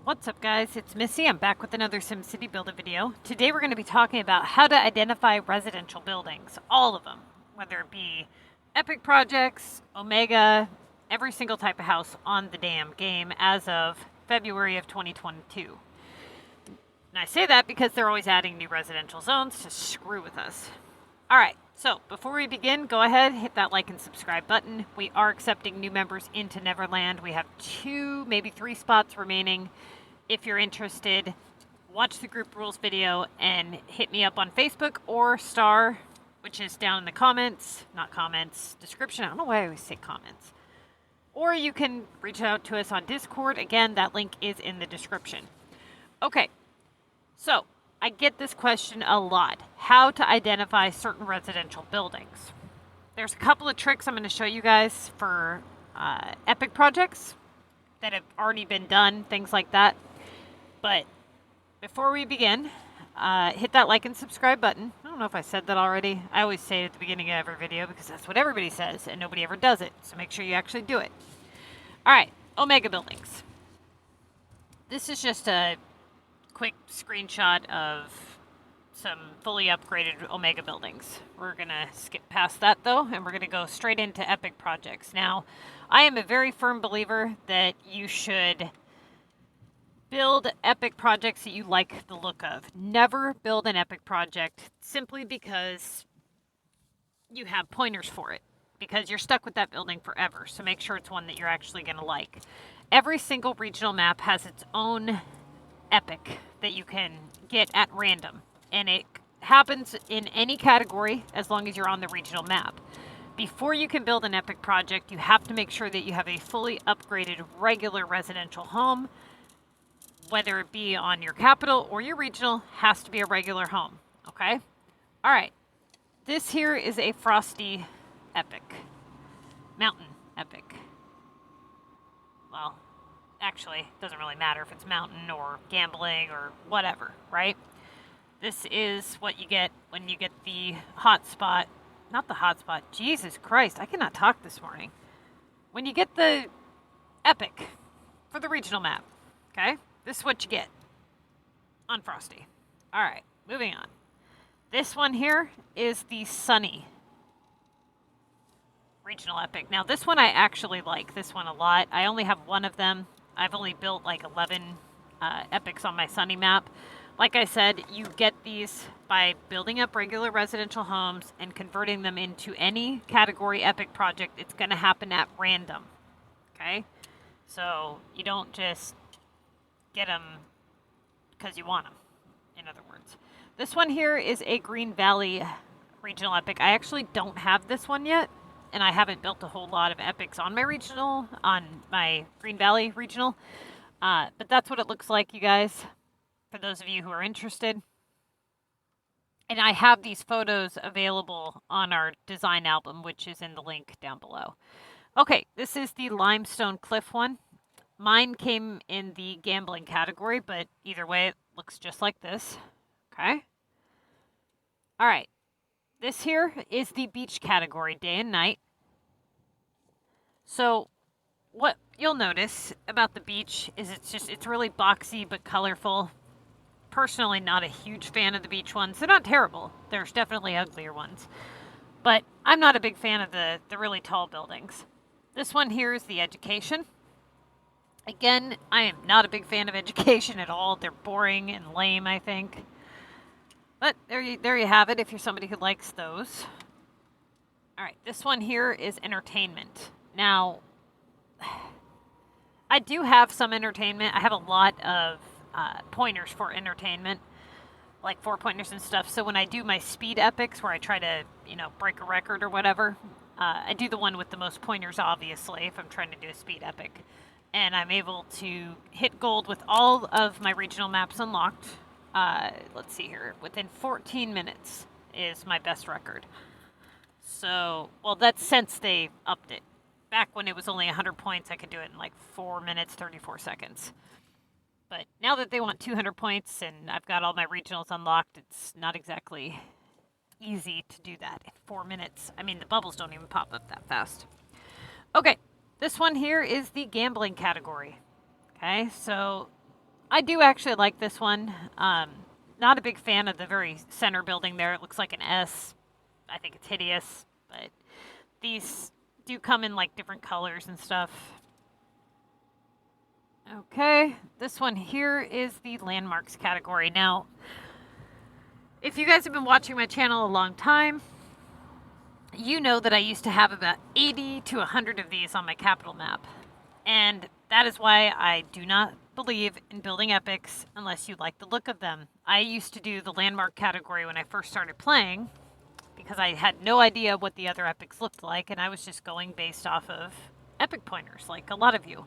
What's up guys, it's Missy. I'm back with another SimCity build a video. Today we're going to be talking about how to identify residential buildings, all of them, whether it be epic projects, Omega, every single type of house on the damn game as of February of 2022. And I say that because they're always adding new residential zones to screw with us. Alright, so before we begin, go ahead, hit that like and subscribe button. We are accepting new members into Neverland. We have 2, maybe 3 spots remaining. If you're interested, watch the group rules video and hit me up on Facebook or Star, which is down in the comments, not comments, description. I don't know why I always say comments. Or you can reach out to us on Discord. Again, that link is in the description. Okay, so I get this question a lot. How to identify certain residential buildings. There's a couple of tricks I'm going to show you guys for epic projects that have already been done, things like that. But before we begin, hit that like and subscribe button. I don't know if I said that already. I always say it at the beginning of every video because that's what everybody says and nobody ever does it. So make sure you actually do it. All right, Omega buildings. This is just a quick screenshot of some fully upgraded Omega buildings. We're gonna skip past that though, and we're gonna go straight into epic projects. Now, I am a very firm believer that you should build epic projects that you like the look of. Never build an epic project simply because you have pointers for it, because you're stuck with that building forever. So make sure it's one that you're actually gonna like. Every single regional map has its own epic that you can get at random, and it happens in any category as long as you're on the regional map. Before you can build an epic project, you have to make sure that you have a fully upgraded regular residential home, whether it be on your capital or your regional, has to be a regular home, okay? All right, this here is a frosty epic, mountain epic. Well, actually, it doesn't really matter if it's mountain or gambling or whatever, right? This is what you get when you get the hotspot. Not the hotspot. Jesus Christ, I cannot talk this morning. When you get the epic for the regional map, okay? This is what you get on Frosty. All right, moving on. This one here is the Sunny regional epic. Now, this one I actually like this one a lot. I only have one of them. I've only built like 11 epics on my Sunny map. Like I said, you get these by building up regular residential homes and converting them into any category epic project. It's going to happen at random, okay? So you don't just get them because you want them, in other words. This one here is a Green Valley regional epic. I actually don't have this one yet, and I haven't built a whole lot of epics on my regional, on my Green Valley regional. But that's what it looks like, you guys, for those of you who are interested. And I have these photos available on our design album, which is in the link down below. Okay, this is the Limestone Cliff one. Mine came in the gambling category, but either way, it looks just like this. Okay. All right. This here is the beach category, day and night. So what you'll notice about the beach is it's really boxy but colorful. Personally, not a huge fan of the beach ones. They're not terrible. There's definitely uglier ones. But I'm not a big fan of the really tall buildings. This one here is the Education. Again, I am not a big fan of Education at all. They're boring and lame, I think. But there you have it if you're somebody who likes those. All right, this one here is Entertainment. Now, I do have some entertainment. I have a lot of pointers for entertainment, like 4-pointers and stuff. So when I do my speed epics where I try to, break a record or whatever, I do the one with the most pointers, obviously, if I'm trying to do a speed epic. And I'm able to hit gold with all of my regional maps unlocked. Let's see here. Within 14 minutes is my best record. So, well, that's since they upped it. Back when it was only 100 points, I could do it in like 4 minutes, 34 seconds. But now that they want 200 points and I've got all my regionals unlocked, it's not exactly easy to do that in 4 minutes. I mean, the bubbles don't even pop up that fast. Okay, this one here is the gambling category. Okay, so I do actually like this one. Not a big fan of the very center building there. It looks like an S. I think it's hideous, but these do come in like different colors and stuff. Okay, this one here is the landmarks category. Now, if you guys have been watching my channel a long time, you know that I used to have about 80 to 100 of these on my capital map. And that is why I do not believe in building epics unless you like the look of them. I used to do the landmark category when I first started playing because I had no idea what the other epics looked like, and I was just going based off of epic pointers, like a lot of you.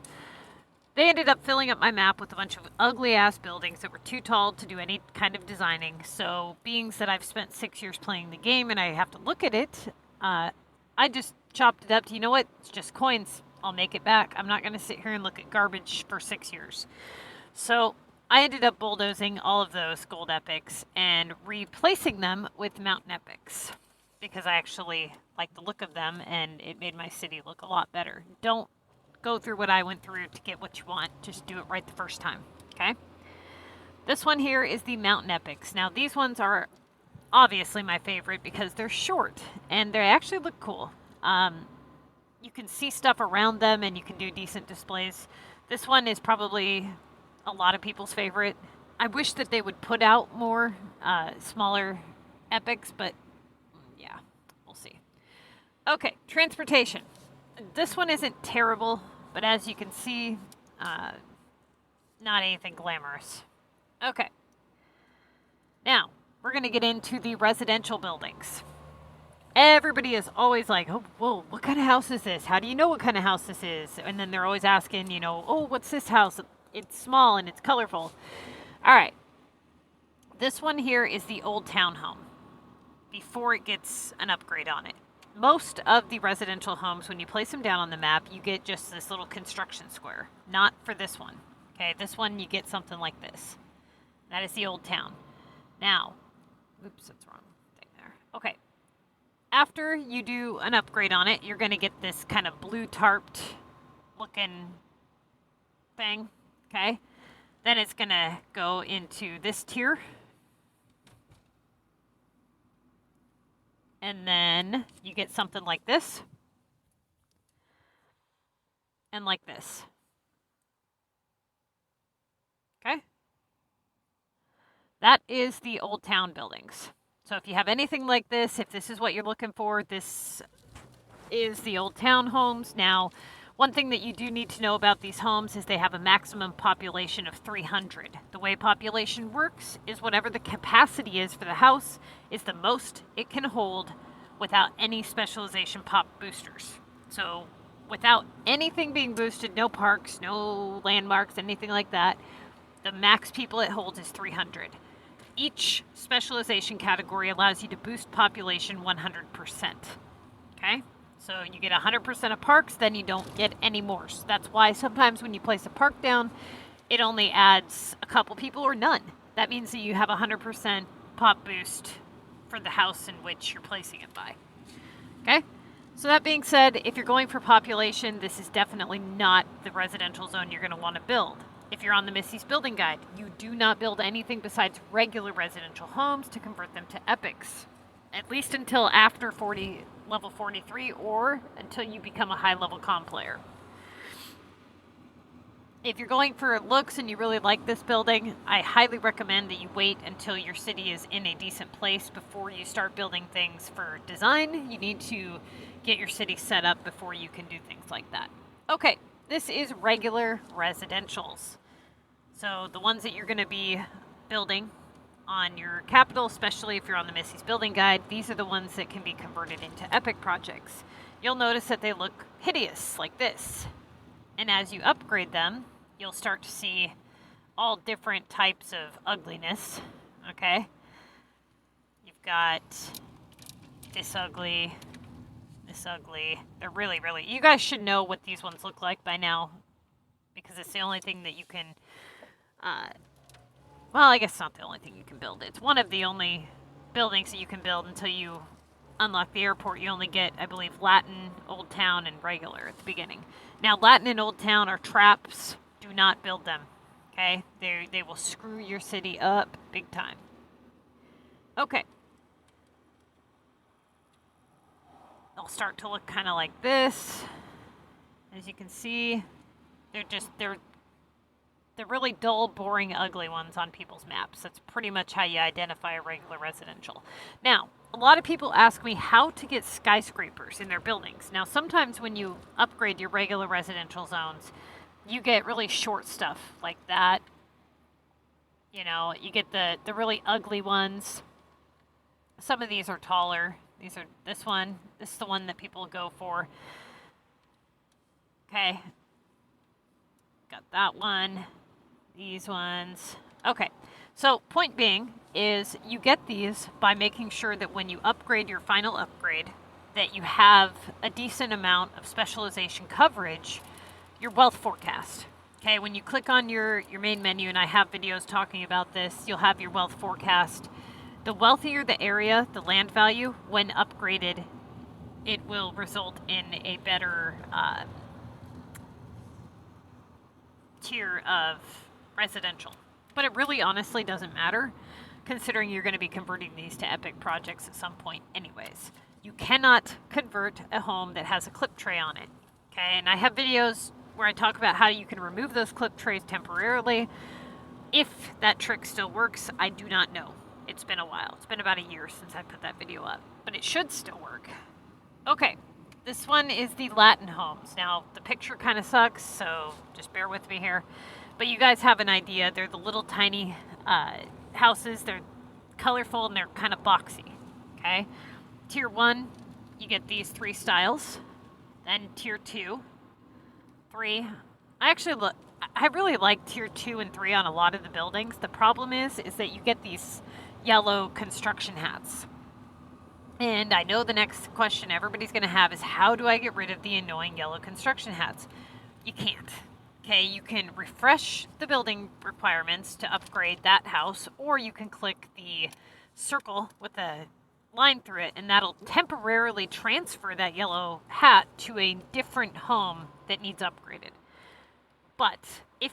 They ended up filling up my map with a bunch of ugly-ass buildings that were too tall to do any kind of designing. So, being that I've spent 6 years playing the game and I have to look at it, I just chopped it up to, you know what, it's just coins. I'll make it back. I'm not going to sit here and look at garbage for 6 years. So, I ended up bulldozing all of those gold epics and replacing them with mountain epics because I actually like the look of them and it made my city look a lot better. Don't go through what I went through to get what you want. Just do it right the first time, okay? This one here is the mountain epics. Now, these ones are obviously my favorite because they're short and they actually look cool. You can see stuff around them and you can do decent displays. This one is probably a lot of people's favorite. I wish that they would put out more smaller epics, but yeah, we'll see. Okay, transportation. This one isn't terrible, but as you can see, not anything glamorous. Okay. Now, we're going to get into the residential buildings. Everybody is always like, oh, whoa, what kind of house is this? How do you know what kind of house this is? And then they're always asking, you know, oh, what's this house? It's small and it's colorful. All right. This one here is the old townhome before it gets an upgrade on it. Most of the residential homes, when you place them down on the map, you get just this little construction square. Not for this one. Okay, this one you get something like this. That is the old town. Now, oops, that's the wrong thing there. Okay. After you do an upgrade on it, you're going to get this kind of blue tarped looking thing, okay? Then it's going to go into this tier. And then you get something like this. And like this. Okay? That is the old town buildings. So if you have anything like this, if this is what you're looking for, this is the old town homes. Now, one thing that you do need to know about these homes is they have a maximum population of 300. The way population works is whatever the capacity is for the house is the most it can hold without any specialization pop boosters. So without anything being boosted, no parks, no landmarks, anything like that, the max people it holds is 300. Each specialization category allows you to boost population 100%. Okay? So you get 100% of parks, then you don't get any more. So that's why sometimes when you place a park down, it only adds a couple people or none. That means that you have 100% pop boost for the house in which you're placing it by. Okay? So that being said, if you're going for population, this is definitely not the residential zone you're going to want to build. If you're on the Missy's Building Guide, you do not build anything besides regular residential homes to convert them to epics. At least until after level 43 or until you become a high-level comm player. If you're going for looks and you really like this building, I highly recommend that you wait until your city is in a decent place before you start building things for design. You need to get your city set up before you can do things like that. Okay. This is regular residentials. So the ones that you're going to be building on your capital, especially if you're on the Missy's Building Guide, these are the ones that can be converted into epic projects. You'll notice that they look hideous like this. And as you upgrade them, you'll start to see all different types of ugliness. Okay? You've got this ugly. They're really, you guys should know what these ones look like by now because it's the only thing that you can, well, I guess it's not the only thing you can build. It's one of the only buildings that you can build until you unlock the airport. You only get, I believe, Latin, Old Town, and regular at the beginning. Now, Latin and Old Town are traps. Do not build them, Okay, they will screw your city up big time. Okay. They'll start to look kind of like this. As you can see, they're really dull, boring, ugly ones on people's maps. That's pretty much how you identify a regular residential. Now, a lot of people ask me how to get skyscrapers in their buildings. Now, sometimes when you upgrade your regular residential zones, you get really short stuff like that. You know, you get the really ugly ones. Some of these are taller. This is the one that people go for. Okay. Got that one. These ones. Okay. So, point being is you get these by making sure that when you upgrade your final upgrade, that you have a decent amount of specialization coverage, your wealth forecast. Okay, when you click on your main menu, and I have videos talking about this, you'll have your wealth forecast. The wealthier the area, the land value, when upgraded, it will result in a better tier of residential. But it really honestly doesn't matter, considering you're going to be converting these to epic projects at some point anyways. You cannot convert a home that has a clip tray on it. Okay, and I have videos where I talk about how you can remove those clip trays temporarily. If that trick still works, I do not know. It's been a while. It's been about a year since I put that video up, but it should still work. Okay, this one is the Latin homes. Now, the picture kind of sucks, so just bear with me here. But you guys have an idea. They're the little tiny houses. They're colorful and they're kind of boxy, okay? Tier 1, you get these 3 styles. Then Tier 2, 3. I really like Tier 2 and 3 on a lot of the buildings. The problem is that you get these yellow construction hats. And I know the next question everybody's going to have is, how do I get rid of the annoying yellow construction hats? You can't. Okay, you can refresh the building requirements to upgrade that house, or you can click the circle with a line through it, and that'll temporarily transfer that yellow hat to a different home that needs upgraded. But if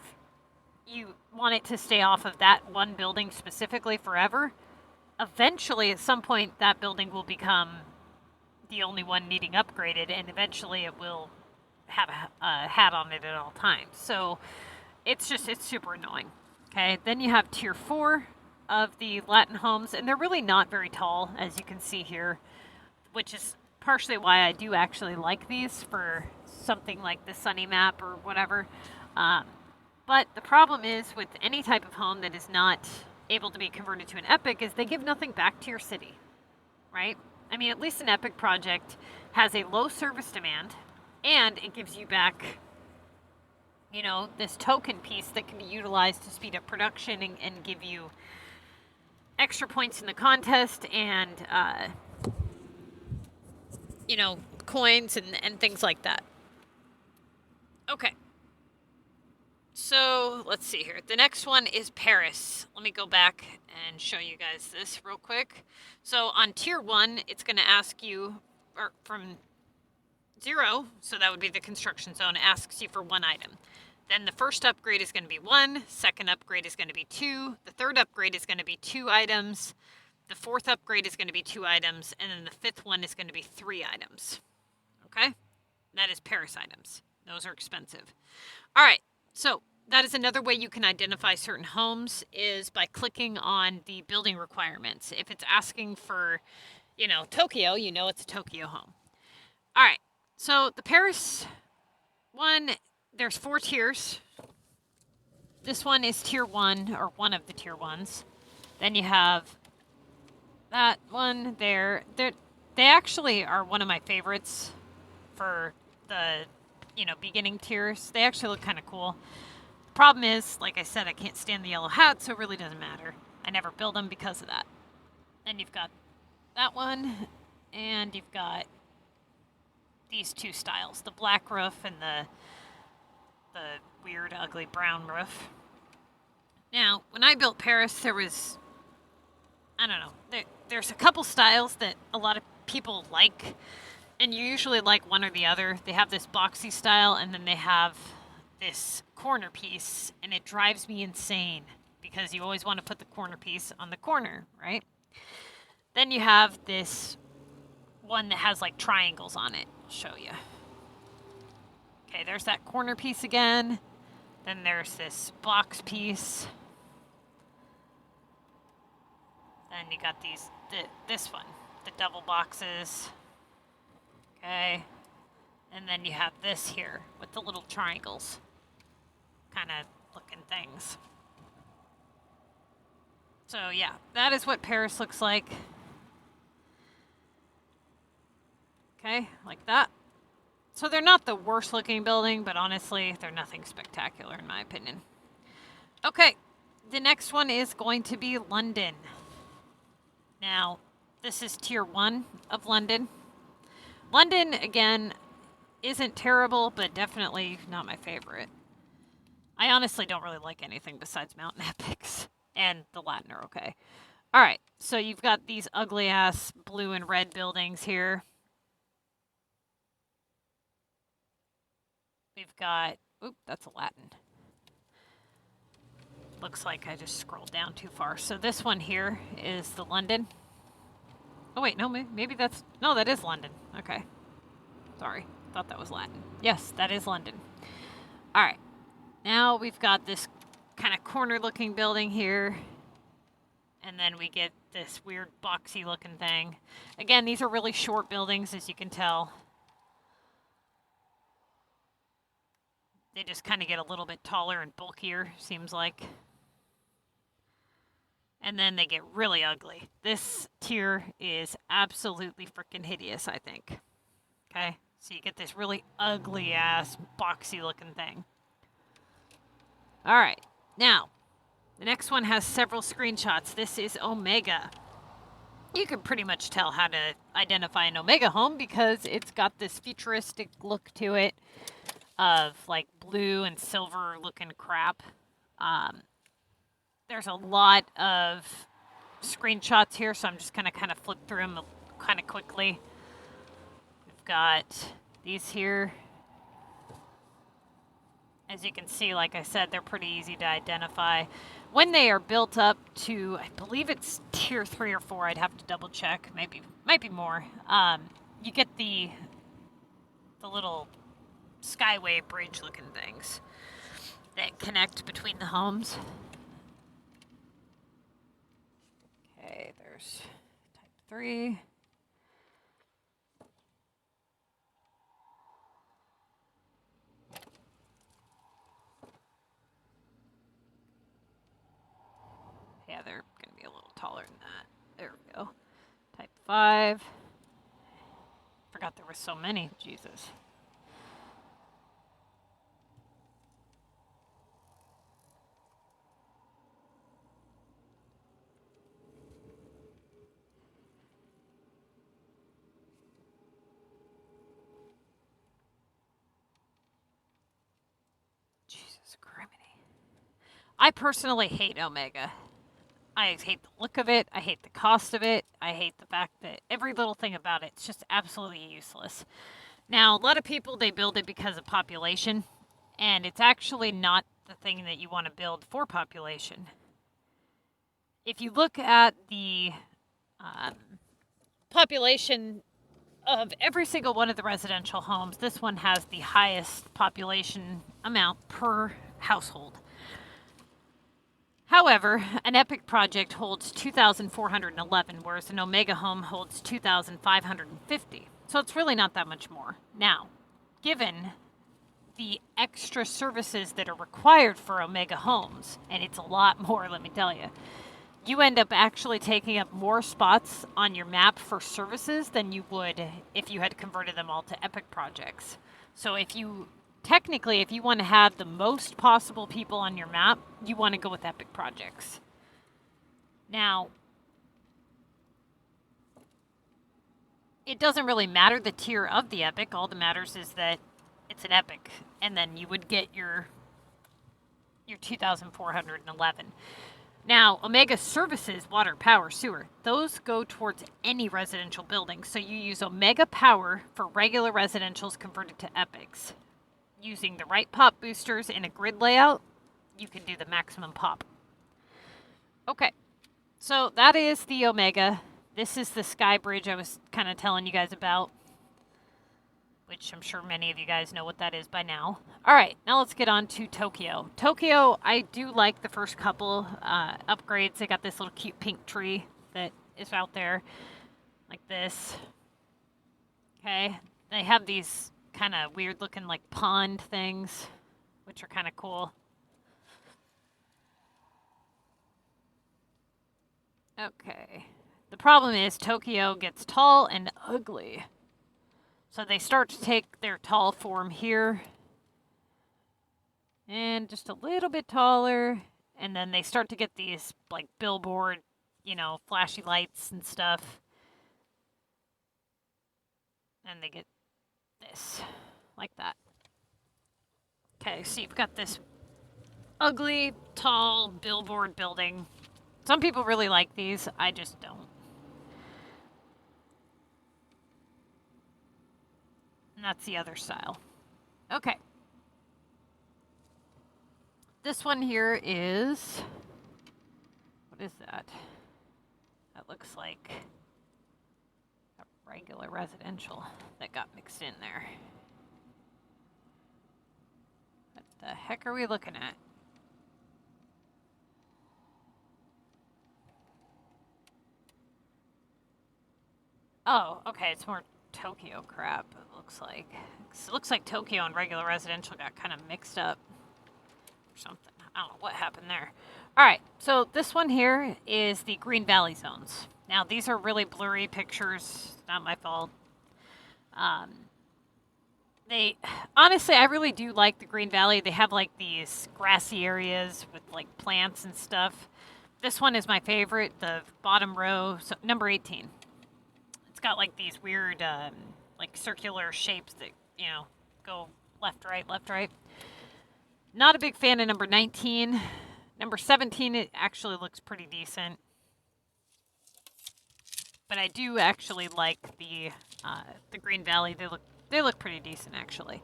you want it to stay off of that one building specifically forever, eventually at some point that building will become the only one needing upgraded, and eventually it will have a hat on it at all times. So it's super annoying. Okay, then you have Tier 4 of the Latin homes, and they're really not very tall, as you can see here, which is partially why I do actually like these for something like the Sunny map or whatever. But the problem is with any type of home that is not able to be converted to an epic is they give nothing back to your city, right? I mean, at least an epic project has a low service demand, and it gives you back, you know, this token piece that can be utilized to speed up production and give you extra points in the contest and, you know, coins and things like that. Okay. So, let's see here. The next one is Paris. Let me go back and show you guys this real quick. So, on Tier 1, it's going to ask you from 0, so that would be the construction zone, asks you for 1 item. Then the first upgrade is going to be 1, second upgrade is going to be 2, the third upgrade is going to be 2 items, the fourth upgrade is going to be 2 items, and then the fifth one is going to be 3 items. Okay? That is Paris items. Those are expensive. All right. So that is another way you can identify certain homes, is by clicking on the building requirements. If it's asking for, you know, Tokyo, you know it's a Tokyo home. All right. So the Paris one, there's 4 tiers. This one is Tier 1, or one of the Tier 1s. Then you have that one there. They actually are one of my favorites for the, you know, beginning tiers. They actually look kind of cool. Problem is, like I said, I can't stand the yellow hat, so it really doesn't matter. I never build them because of that. Then you've got that one, and you've got these 2 styles, the black roof and the weird, ugly brown roof. Now, when I built Paris, there was, I don't know, there's a couple styles that a lot of people like, and you usually like one or the other. They have this boxy style, and then they have this corner piece, and it drives me insane because you always want to put the corner piece on the corner, right? Then you have this one that has like triangles on it. I'll show you. Okay, there's that corner piece again. Then there's this box piece. Then you got this one, the double boxes. Okay. And then you have this here with the little triangles kind of looking things. So yeah, that is what Paris looks like. Okay, like that. So they're not the worst looking building, but honestly, they're nothing spectacular in my opinion. Okay, the next one is going to be London. Now, this is tier 1 of London. London, again, isn't terrible, but definitely not my favorite. I honestly don't really like anything besides Mountain Epics, and the Latin are okay. All right, so you've got these ugly-ass blue and red buildings here. We've got, oop, that's a Latin. Looks like I just scrolled down too far. So this one here is the London. Oh wait, no, maybe that's, no, that is London. Okay. Sorry, thought that was Latin. Yes, that is London. All right, now we've got this kind of corner looking building here. And then we get this weird boxy looking thing. Again, these are really short buildings, as you can tell. They just kind of get a little bit taller and bulkier, seems like. And then they get really ugly. This tier is absolutely freaking hideous, I think. Okay? So you get this really ugly-ass, boxy-looking thing. All right. Now, the next one has several screenshots. This is Omega. You can pretty much tell how to identify an Omega home because it's got this futuristic look to it of like blue and silver looking crap. There's a lot of screenshots here, so I'm just going to kind of flip through them kind of quickly. We've got these here. As you can see, like I said, they're pretty easy to identify. When they are built up to, I believe it's tier 3 or 4, I'd have to double check, might be more. You get the little skyway bridge looking things that connect between the homes. Okay, there's type 3. Yeah, they're going to be a little taller than that. There we go. Type 5. Forgot there were so many. Jesus. Jesus criminy. I personally hate Omega. I hate the look of it. I hate the cost of it. I hate the fact that every little thing about it, it's just absolutely useless. Now, a lot of people, they build it because of population, and it's actually not the thing that you want to build for population. If you look at the population of every single one of the residential homes, this one has the highest population amount per household. However, an Epic project holds 2,411, whereas an Omega home holds 2,550. So it's really not that much more. Now, given the extra services that are required for Omega homes, and it's a lot more, let me tell you, you end up actually taking up more spots on your map for services than you would if you had converted them all to Epic projects. So if you want to have the most possible people on your map, you want to go with Epic projects. Now, it doesn't really matter the tier of the Epic. All that matters is that it's an Epic, and then you would get your 2,411. Now, Omega services, water, power, sewer, those go towards any residential building. So you use Omega power for regular residentials converted to Epics. using the right pop boosters in a grid layout, you can do the maximum pop. Okay, so that is the Omega. This is the sky bridge I was kind of telling you guys about, which I'm sure many of you guys know what that is by now. All right, now let's get on to Tokyo. Tokyo, I do like the first couple upgrades. They got this little cute pink tree that is out there, like this. Okay, they have these kind of weird looking like pond things, which are kind of cool. Okay, the problem is Tokyo gets tall and ugly. So they start to take their tall form here. And just a little bit taller. And then they start to get these like billboard, you know, flashy lights and stuff. And they get this, like that. Okay, so you've got this ugly, tall billboard building. Some people really like these. I just don't. And that's the other style. Okay. This one here is... What is that? That looks like a regular residential that got mixed in there. What the heck are we looking at? Oh, okay, it's more Tokyo crap, it looks like. It looks like Tokyo and regular residential got kind of mixed up or something. I don't know what happened there. All right, so this one here is the Green Valley zones. Now, these are really blurry pictures. Not my fault. Honestly, I really do like the Green Valley. They have like these grassy areas with like plants and stuff. This one is my favorite, the bottom row, so number 18. Got like these weird like circular shapes that, you know, go left, right, left, right. Not a big fan of number 19. Number 17, it actually looks pretty decent. But I do actually like the Green Valley. They look pretty decent actually.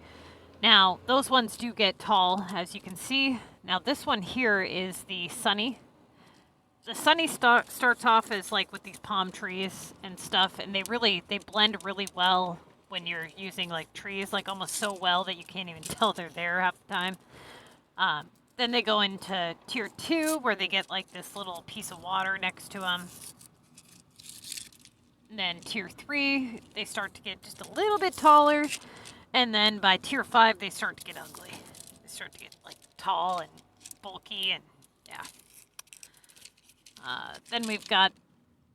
Now, those ones do get tall, as you can see. Now, this one here is the Sunny. The Sunny starts off as like with these palm trees and stuff, and they blend really well when you're using like trees, like almost so well that you can't even tell they're there half the time. Then they go into tier 2 where they get like this little piece of water next to them. And then tier 3, they start to get just a little bit taller. And then by tier 5, they start to get ugly. They start to get like tall and bulky and yeah. Then we've got,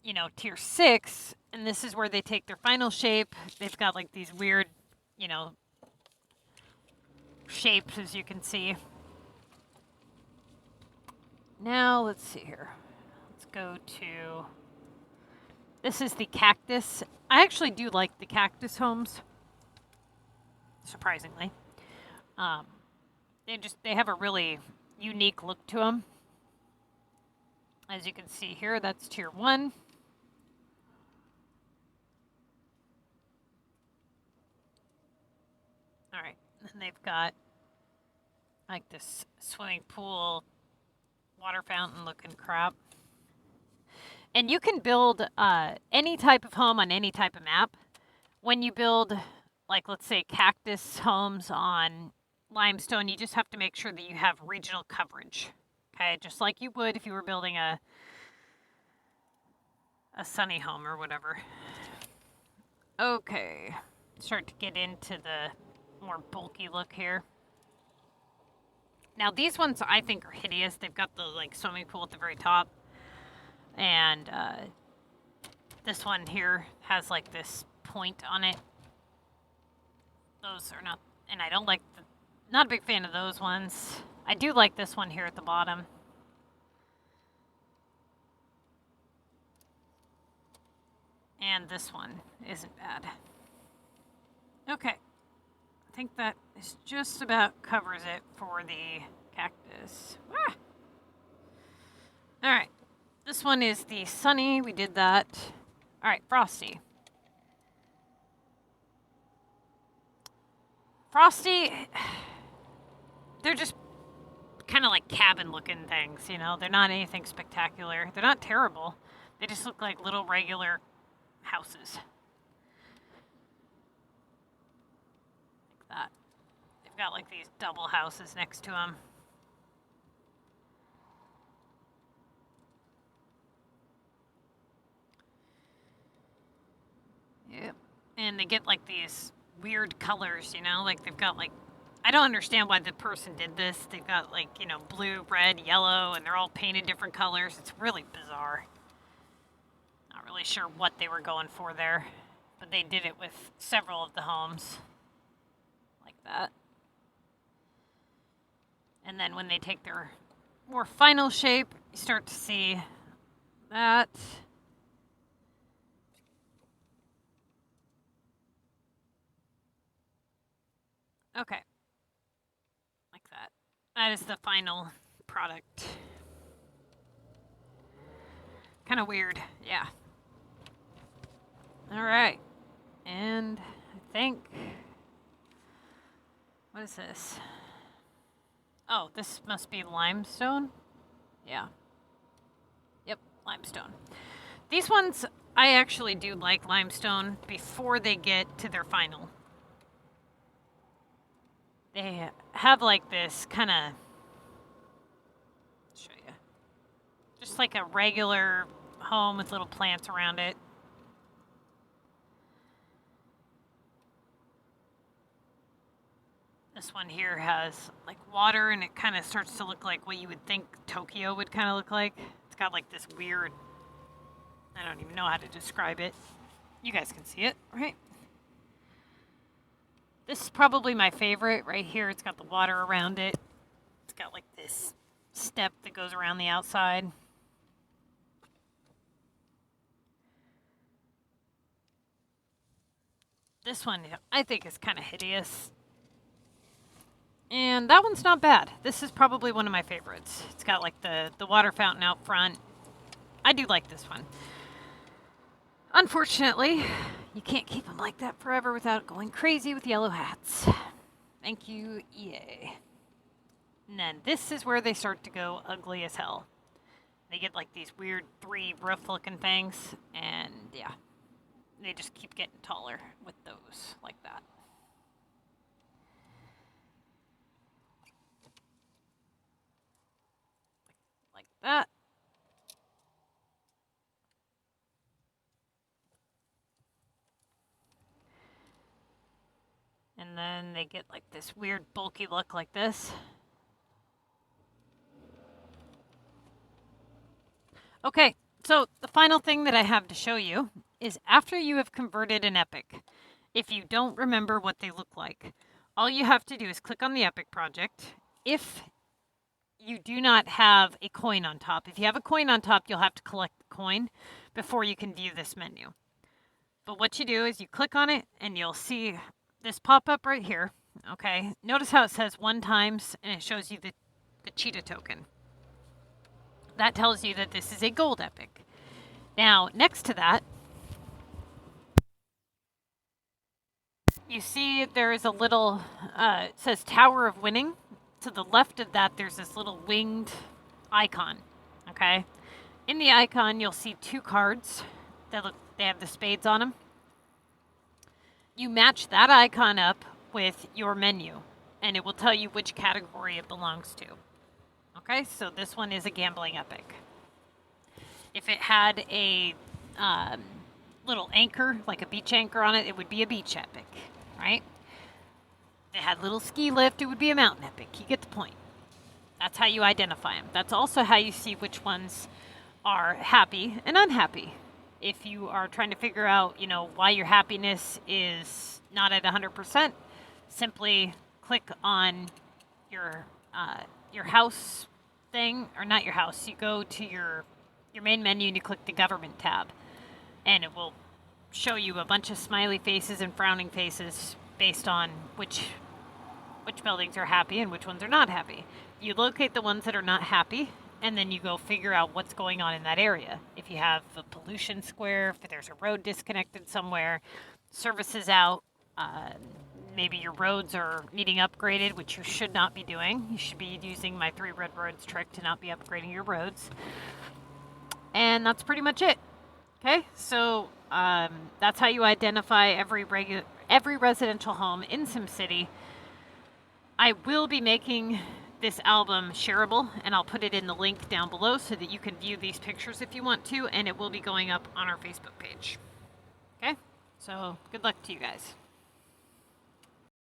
you know, tier 6, and this is where they take their final shape. They've got like these weird, you know, shapes, as you can see. Now, let's see here. Let's go to... This is the cactus. I actually do like the cactus homes, surprisingly. They have a really unique look to them. As you can see here, that's tier 1. All right, and they've got like this swimming pool, water fountain looking crap. And you can build any type of home on any type of map. When you build, like, let's say cactus homes on limestone, you just have to make sure that you have regional coverage. Okay, just like you would if you were building a sunny home or whatever. Okay, start to get into the more bulky look here. Now these ones I think are hideous. They've got the like swimming pool at the very top. And this one here has like this point on it. Those are not, and I don't like not a big fan of those ones. I do like this one here at the bottom. And this one isn't bad. Okay. I think that is just about covers it for the cactus. Ah! All right. This one is the Sunny. We did that. All right, Frosty. Frosty, they're just kind of like cabin looking things, you know. They're not anything spectacular. They're not terrible. They just look like little regular houses. Like that. They've got like these double houses next to them. Yep. And they get like these weird colors, you know, like they've got like, I don't understand why the person did this. They've got like, you know, blue, red, yellow, and they're all painted different colors. It's really bizarre. Not really sure what they were going for there, but they did it with several of the homes like that. And then when they take their more final shape, you start to see that. Okay. Like that. That is the final product. Kind of weird, yeah. All right. And I think, what is this? Oh, this must be limestone? Yeah. Yep, limestone. These ones, I actually do like limestone before they get to their final. They have like this kind of, show you, just like a regular home with little plants around it. This one here has like water, and it kind of starts to look like what you would think Tokyo would kind of look like. It's got like this weird, I don't even know how to describe it. You guys can see it, right? This is probably my favorite right here. It's got the water around it. It's got like this step that goes around the outside. This one I think is kind of hideous. And that one's not bad. This is probably one of my favorites. It's got like the water fountain out front. I do like this one. Unfortunately, you can't keep them like that forever without going crazy with yellow hats. Thank you, EA. And then this is where they start to go ugly as hell. They get like these weird 3 roof looking things, and yeah, they just keep getting taller with those like that. Like that. And then they get like this weird bulky look like this. Okay, so the final thing that I have to show you is after you have converted an epic, if you don't remember what they look like, all you have to do is click on the epic project. If you do not have a coin on top, if you have a coin on top, you'll have to collect the coin before you can view this menu. But what you do is you click on it and you'll see this pop up right here. Okay, notice how it says 1 times and it shows you the cheetah token. That tells you that this is a gold epic. Now, next to that, you see there is a little, it says Tower of Winning. To the left of that, there's this little winged icon, okay? In the icon, you'll see 2 cards that look, they have the spades on them. You match that icon up with your menu, and it will tell you which category it belongs to. Okay, so this one is a gambling epic. If it had a little anchor, like a beach anchor on it, it would be a beach epic, right? If it had a little ski lift, it would be a mountain epic. You get the point. That's how you identify them. That's also how you see which ones are happy and unhappy. If you are trying to figure out, you know, why your happiness is not at 100%, simply click on your house thing, or not your house. You go to your main menu and you click the government tab, and it will show you a bunch of smiley faces and frowning faces based on which buildings are happy and which ones are not happy. You locate the ones that are not happy, and then you go figure out what's going on in that area. If you have a pollution square, if there's a road disconnected somewhere, services out, maybe your roads are needing upgraded, which you should not be doing. You should be using my 3 red roads trick to not be upgrading your roads. And that's pretty much it. Okay, so that's how you identify every residential home in SimCity. I will be making this album shareable, and I'll put it in the link down below so that you can view these pictures if you want to, and it will be going up on our Facebook page. Okay, so good luck to you guys.